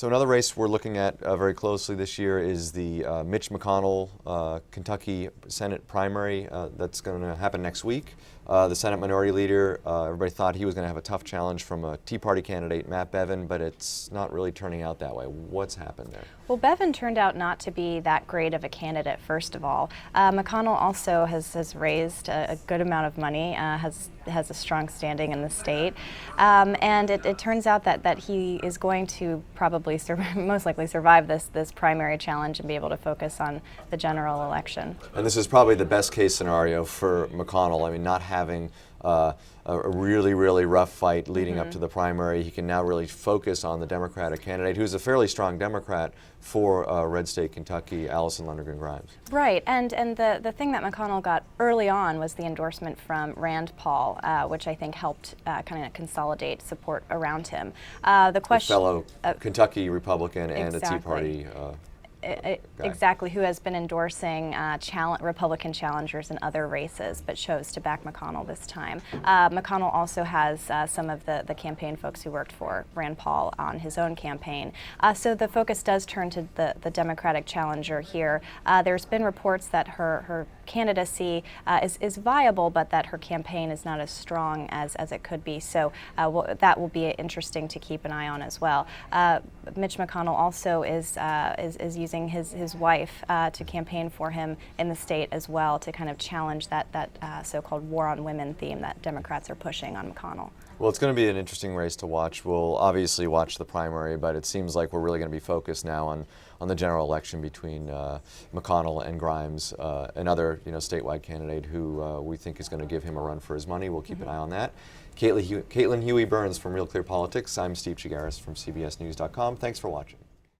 So another race we're looking at very closely this year is the Mitch McConnell Kentucky Senate primary that's going to happen next week. The Senate Minority Leader, everybody thought he was going to have a tough challenge from a Tea Party candidate, Matt Bevin, but it's not really turning out that way. What's happened there? Well, Bevin turned out not to be that great of a candidate, first of all. McConnell also has raised a good amount of money, has a strong standing in the state, and it turns out that he is going to probably most likely survive this primary challenge and be able to focus on the general election. And this is probably the best case scenario for McConnell. I mean, not having a really, really rough fight leading up to the primary. He can now really focus on the Democratic candidate, who's a fairly strong Democrat for red state Kentucky, Allison Lundergan Grimes. Right, and the thing that McConnell got early on was the endorsement from Rand Paul, which I think helped kind of consolidate support around him. The question, fellow Kentucky Republican and exactly. a Tea Party Exactly, who has been endorsing Republican challengers in other races, but chose to back McConnell this time. McConnell also has some of the campaign folks who worked for Rand Paul on his own campaign. So the focus does turn to the Democratic challenger here. There's been reports that her candidacy is viable, but that her campaign is not as strong as it could be. So that will be interesting to keep an eye on as well. Mitch McConnell also is using his wife to campaign for him in the state as well, to kind of challenge that so-called war on women theme that Democrats are pushing on McConnell. Well, it's going to be an interesting race to watch. We'll obviously watch the primary, but it seems like we're really going to be focused now on the general election between McConnell and Grimes, another statewide candidate who we think is going to give him a run for his money. We'll keep an eye on that. Caitlin Huey-Burns from Real Clear Politics. I'm Steve Chaggaris from CBSNews.com. Thanks for watching.